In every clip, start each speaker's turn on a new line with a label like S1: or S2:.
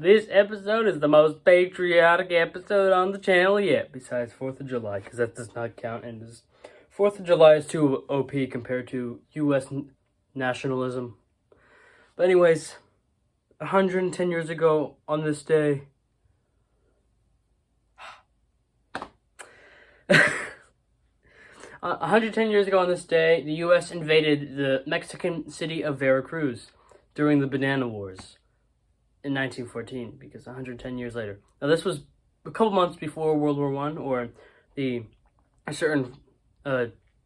S1: This episode is the most patriotic episode on the channel yet, besides 4th of July, because that does not count. And 4th of July is too OP compared to U.S. nationalism. But anyways, 110 years ago on this day, 110 years ago on this day, the U.S. invaded the Mexican city of Veracruz during the Banana Wars in 1914, because 110 years later. Now, this was a couple months before World War I, or a certain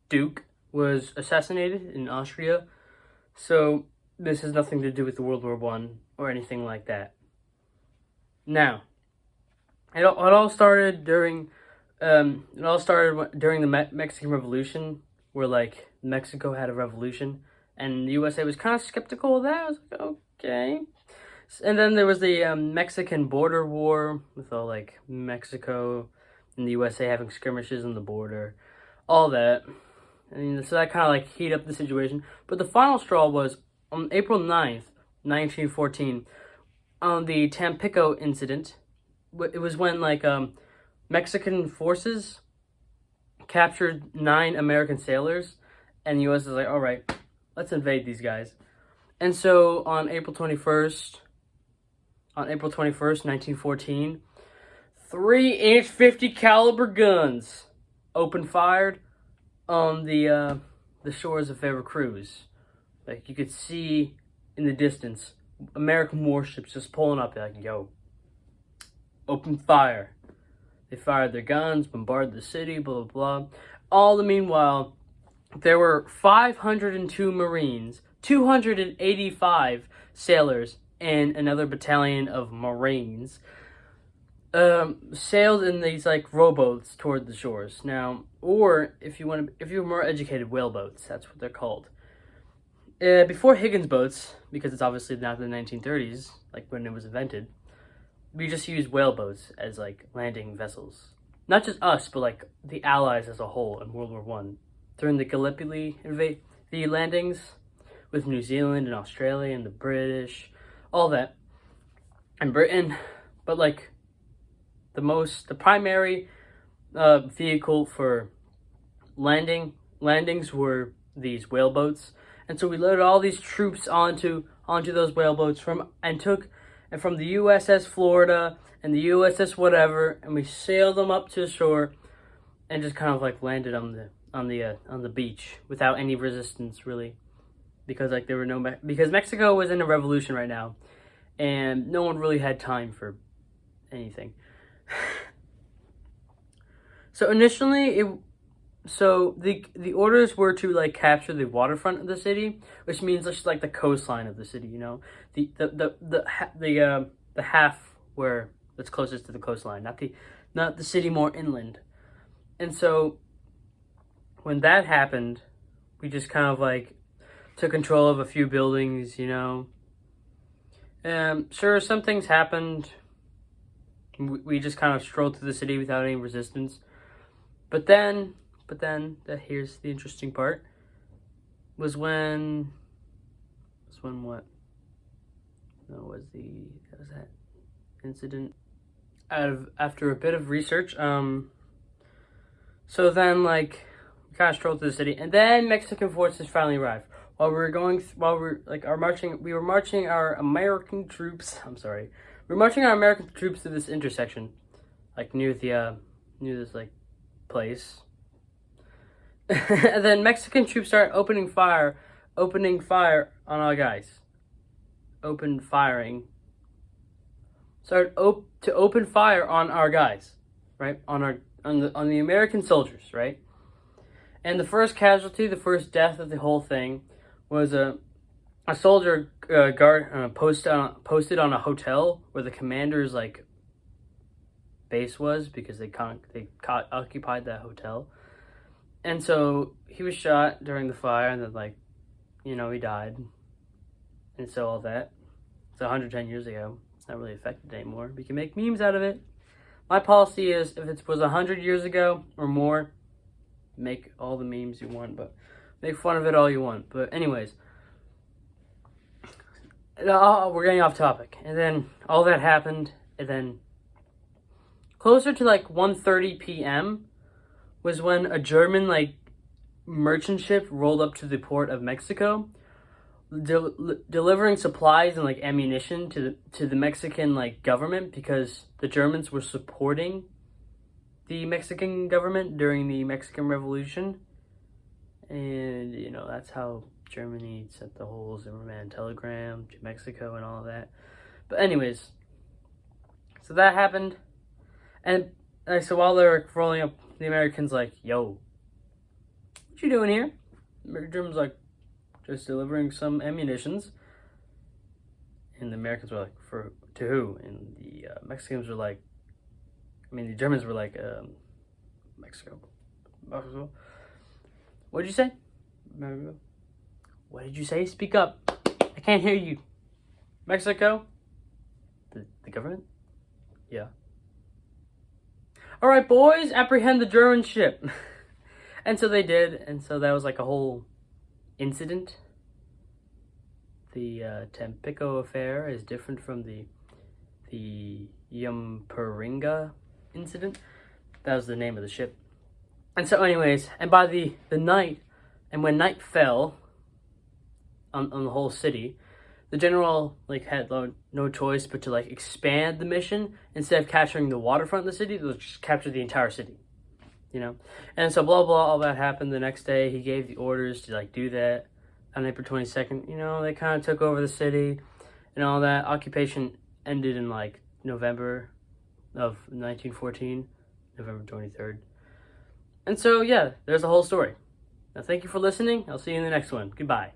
S1: Duke was assassinated in Austria. So, this has nothing to do with the World War I or anything like that. Now, it all started during the Mexican Revolution, where like Mexico had a revolution, and the USA was kind of skeptical of that. I was like, okay. And then there was the Mexican border war, with all like Mexico and the USA having skirmishes on the border, all that. And so that kind of like heated up the situation. But the final straw was on April 9th, 1914, on the Tampico incident. It was when like Mexican forces captured 9 American sailors, and the U.S. was like, all right, let's invade these guys. And so on April 21st, 1914, 3-inch 50 caliber guns opened fired on the shores of Veracruz. Like, you could see in the distance American warships just pulling up. They're like, yo, open fire. They fired their guns, bombarded the city, blah, blah, blah. All the meanwhile, there were 502 Marines, 285 sailors, and another battalion of Marines sailed in these like rowboats toward the shores. Now, or if you're more educated, whaleboats. That's what they're called. Before Higgins boats, because it's obviously not the 1930s, like when it was invented, we just used whaleboats as like landing vessels. Not just us, but like the Allies as a whole in World War One. During the Gallipoli the landings with New Zealand and Australia and the British, all that, and Britain. But like the primary vehicle for landings were these whaleboats. And so we loaded all these troops onto those whaleboats from the USS Florida and the USS whatever, and we sailed them up to the shore and just kind of like landed on the beach without any resistance, really, because like because Mexico was in a revolution right now, and no one really had time for anything. So initially the orders were to like capture the waterfront of the city, which means just like the coastline of the city, you know, the half where that's closest to the coastline, not the city more inland. And so when that happened, we just kind of like took control of a few buildings, you know. Sure, some things happened. We just kind of strolled through the city without any resistance. But then here's the interesting part. Was when what? No, was that incident? After a bit of research, so then like we kind of strolled through the city, and then Mexican forces finally arrived. We were marching our American troops. We were marching our American troops to this intersection, like near this like place. And then Mexican troops started opening fire on our guys. Open fire on our guys, right? On the American soldiers, right? And the first casualty, the first death of the whole thing, was a soldier posted on a hotel where the commander's like base was, because they occupied that hotel. And so he was shot during the fire, and then like, you know, he died. And so all that. It's 110 years ago. It's not really affected anymore. We can make memes out of it. My policy is, if it was 100 years ago or more, make all the memes you want, but make fun of it all you want. But anyways, we're getting off topic. And then all that happened, and then closer to like 1:30 p.m. was when a German like merchant ship rolled up to the port of Mexico, delivering supplies and like ammunition to the Mexican like government, because the Germans were supporting the Mexican government during the Mexican Revolution. And you know, that's how Germany sent the whole Zimmerman telegram to Mexico and all of that. But anyways, so that happened. And so while they're rolling up, the Americans like, yo, what you doing here? The Germans like, just delivering some ammunitions. And the Americans were like, to who? And the Mexicans were like, the Germans were like, Mexico. What did you say? What did you say? Speak up. I can't hear you. Mexico? The government? Yeah. All right, boys, apprehend the German ship. And so they did, and so that was like a whole incident. The Tampico affair is different from the Yumpuringa incident. That was the name of the ship. And so anyways, and by the night, and when night fell on the whole city, the general like had no choice but to like expand the mission. Instead of capturing the waterfront of the city, they'll just capture the entire city, you know. And so blah blah, all that happened. The next day he gave the orders to like do that on April 22nd. You know, they kind of took over the city and all that. Occupation ended in like November of 1914, November 23rd. And so yeah, there's the whole story. Now thank you for listening. I'll see you in the next one. Goodbye.